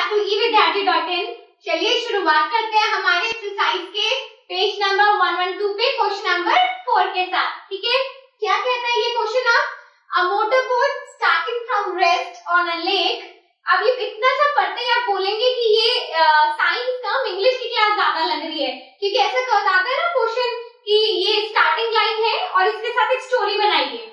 Back to evidyarthi.in। चलिए शुरुआत करते हैं हमारे एक्सरसाइज के पेज नंबर 112 पे क्वेश्चन नंबर 4 के साथ। ठीक है, क्या कहता है ये question? A motorboat starting from rest on a lake. अब ये इतना सा पढ़ते ही आप बोलेंगे कि ये साइंस कम इंग्लिश की क्लास ज्यादा लग रही है, क्योंकि ऐसा कहता है ना क्वेश्चन कि ये स्टार्टिंग लाइन है और इसके साथ एक स्टोरी बनाइए।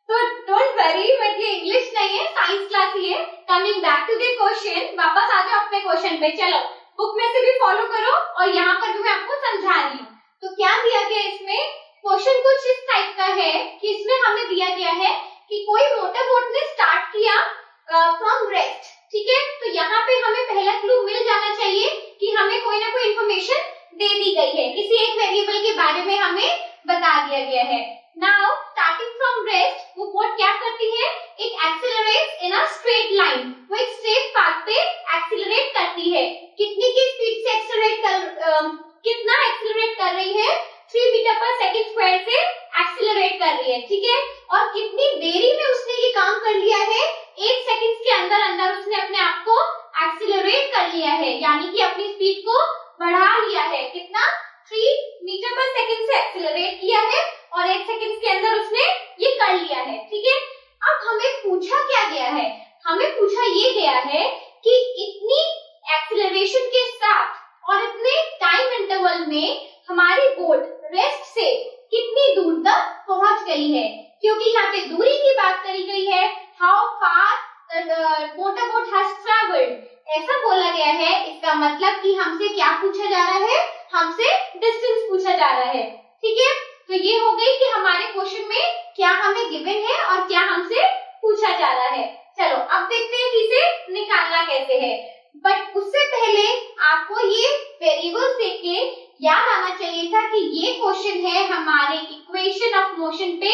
तो डोंट वरी, बट ये इंग्लिश नहीं है, साइंस क्लास ही है। Coming back to the question, वापस आ जाओ अपने क्वेश्चन पे। चलो बुक में से भी फॉलो करो और यहाँ पर भी मैं आपको समझा रही हूँ। तो क्या दिया गया इसमें? क्वेश्चन कुछ इस टाइप का है कि इसमें हमें दिया गया है कि कोई मोटर बोट ने स्टार्ट किया फ्रॉम रेस्ट। ठीक है, तो यहाँ पे हमें पहला क्लू मिल जाना चाहिए कि हमें कोई ना कोई इंफॉर्मेशन दे दी गई है, किसी एक वेरिएबल के बारे में हमें बता दिया गया है। नाउ स्टार्टिंग फ्रॉम रेस्ट, वो बोट क्या करती है? It accelerates in a straight line. वो एक स्ट्रेट पाथ पे एक्सेलरेट करती है। कितनी की स्पीड से कितना एक्सेलरेट कर रही है? 3 मीटर पर सेकंड स्क्वायर से एक्सेलरेट कर रही है। ठीक है, और कितनी देरी में उसने ये काम कर लिया है? 8 सेकंड्स के अंदर अंदर उसने अपने आप को एक्सेलरेट कर लिया है, यानी कि अपनी स्पीड को बढ़ा लिया है। कितना? 3 मीटर पर सेकंड से एक्सेलरेट किया है और 8 सेकंड्स के अंदर उसने ये कर लिया है। ठीक है, अब हमें पूछा क्या गया है? हमें पूछा ये गया है कि इतनी एक्सेलरेशन के साथ और इतने टाइम इंटरवल में हमारी बोट रेस्ट से कितनी दूर तक पहुंच गई है। क्योंकि यहाँ पे दूरी की बात करी गई है, how far motor boat has travelled, ऐसा बोला गया है। इसका मतलब कि हमसे क्या पूछा जा रहा है? हमसे डिस्टेंस पूछा जा रहा है। ठीक है, तो ये हो गई कि हमारे क्वेश्चन में क्या हमें गिवन है और क्या हमसे पूछा जा रहा है। चलो अब देखते हैं कि इसे निकालना कैसे है। बट उससे पहले आपको ये वेरिएबल्स देख के याद आना चाहिए था कि ये क्वेश्चन है हमारे इक्वेशन ऑफ मोशन पे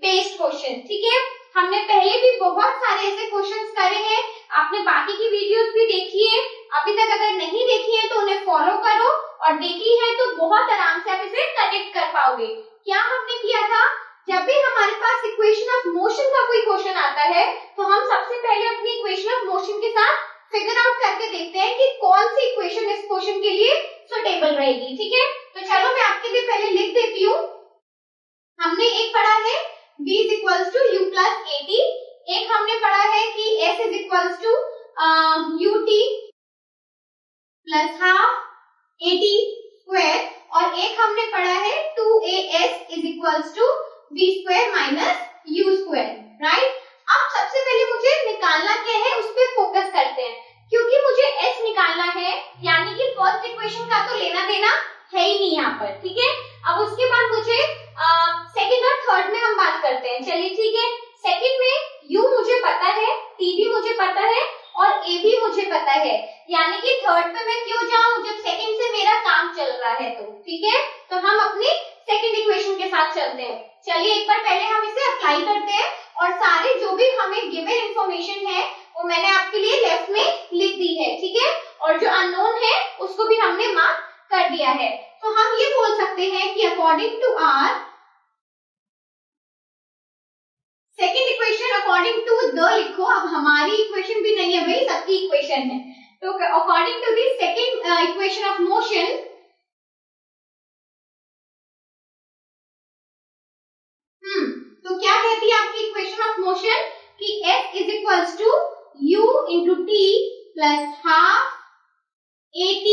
बेस्ड क्वेश्चन। ठीक है, हमने पहले भी बहुत सारे ऐसे क्वेश्चंस करे हैं, आपने बाकी की वीडियोस भी देखी है। अभी तक अगर नहीं देखी है तो उन्हें फॉलो करो, और देखी है तो बहुत आराम से आप इसे कनेक्ट कर पाओगे। क्या हमने किया था? जब भी हमारे पास इक्वेशन ऑफ मोशन का कोई क्वेश्चन आता है तो हम सबसे पहले अपनी इक्वेशन ऑफ मोशन के साथ फिगर आउट करके देखते हैं कि कौन सी इक्वेशन इस क्वेश्चन के लिए सुटेबल रहेगी। ठीक है, तो चलो मैं आपके लिए पहले लिख देती हूँ। हमने एक पढ़ा है v is equals to u plus at, एक हमने पढ़ा है कि s is equals to ut plus half at square, और एक हमने पढ़ा है 2as is equals to v square minus u square, right. अब सबसे पहले मुझे निकालना क्या है उस पर फोकस करते हैं, क्योंकि मुझे s निकालना है, यानी कि फर्स्ट इक्वेशन का तो लेना देना है ही नहीं यहाँ पर। ठीक है, अब उसके बाद मुझे सेकंड और थर्ड में हम बात करते हैं। चलिए ठीक है, सेकंड में u मुझे पता है, t भी मुझे पता है और a भी मुझे पता है, यानी कि थर्ड पे मैं क्यों जाऊं जब सेकंड से मेरा काम चल रहा है। तो ठीक है, तो हम अपनी सेकंड इक्वेशन के साथ चलते हैं। चलिए एक बार पहले हम इसे अप्लाई करते हैं, और सारे जो भी हमें गिवन इंफॉर्मेशन है वो मैंने आपके लिए लेफ्ट में लिख दी है। ठीक है, और जो अननोन है उसको भी हमने मार्क कर दिया है। तो हम ये बोल सकते हैं कि according to our second equation, according to the लिखो, अब हमारी इक्वेशन भी नहीं है भाई, सबकी इक्वेशन है। तो according to the second equation of motion, तो क्या कहती है आपकी इक्वेशन ऑफ मोशन कि s is equals to u into t plus half at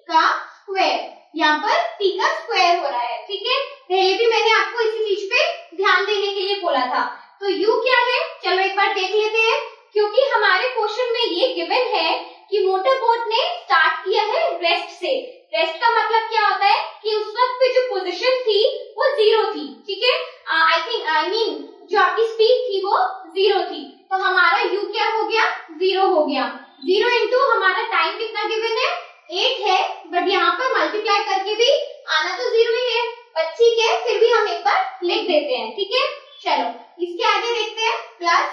का स्क्वायर। यहाँ पर t का स्क्वायर हो रहा है। ठीक है, पहले भी मैंने आपको इसी चीज पे ध्यान देने के लिए बोला था। तो u क्या है? चलो एक बार देख लेते हैं, क्योंकि हमारे क्वेश्चन में ये गिवन है कि मोटर बोट ने स्टार्ट किया है रेस्ट से। रेस्ट का मतलब क्या होता है कि उस वक्त पे जो पोजीशन थी वो 0 थी। ठीक है, आई मीन जो आपकी स्पीड थी वो 0 थी, तो हमारा u क्या हो गया? 0 हो गया। 0 इंटू हमारा टाइम कितना गिवन है? 8 है, बट यहाँ पर मल्टीप्लाई करके भी आना तो 0 ही है, पर ठीक है फिर भी हम एक बार लिख देते हैं। ठीक है, चलो इसके आगे देखते हैं, plus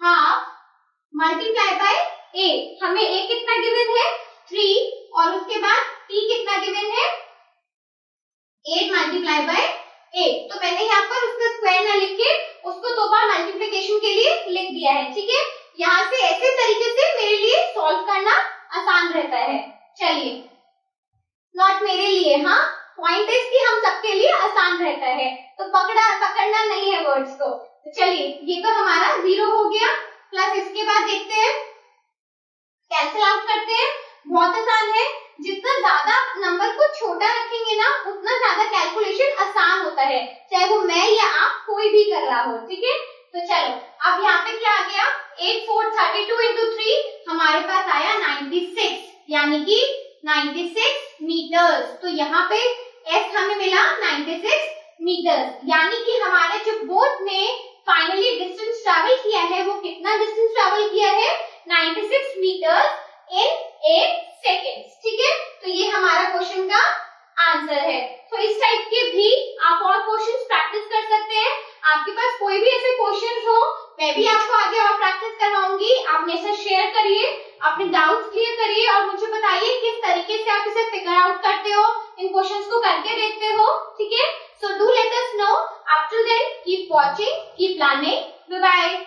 half multiply by a, हमें a कितना गिवन है? 3, और उसके बाद t कितना गिवन है? 8 मल्टीप्लाई बाय 8। तो मैंने यहाँ पर उसका स्क्वायर ना लिख के उसको 2 बार मल्टीप्लिकेशन के लिए लिख दिया है। ठीक है, यहाँ से ऐसे तरीके से मेरे लिए सॉल्व करना आसान रहता है। चलिए, नॉट मेरे लिए, हाँ, पॉइंट इज कि हम सबके लिए आसान रहता है, तो पकड़ना नहीं है वर्ड्स को। तो चलिए, ये तो हमारा 0 हो गया, प्लस इसके बाद देखते हैं, कैंसिल आउट करते हैं। बहुत आसान है, जितना ज्यादा नंबर को छोटा रखेंगे ना, उतना ज्यादा कैलकुलेशन आसान होता है, चाहे वो मैं या आप कोई भी कर रहा हो, ठीक है। तो चलो, अब यहाँ पे क्या आ गया, 8 4 32 into 3 हमारे पास आया 96, यानी कि 96 मीटर्स। तो यहाँ पे एस हमें मिला 96 मीटर्स, यानी कि हमारे जो बोट ने फाइनली डिस्टेंस ट्रैवल किया है, वो कितना डिस्टेंस ट्रैवल किया है, 96 मीटर्स इन 8 सेकेंड्स, ठीक है। तो ये हमारा क्वेश्चन का आंसर है। तो इस टाइप के भी आप और क्वेश्चंस प्रैक्टिस कर सकते हैं। आपके पास कोई भी ऐसे क्वेश्चंस हो, मैं भी आपको आगे और प्रैक्टिस करवाऊंगी। आप मेरे साथ शेयर करिए, अपने डाउट्स क्लियर करिए और मुझे बताइए किस तरीके से आप इसे फिगर आउट करते हो, इन क्वेश्चंस को करके देखते हो, ठीक है। So do let us know. Up to then keep watching, keep learning, bye bye.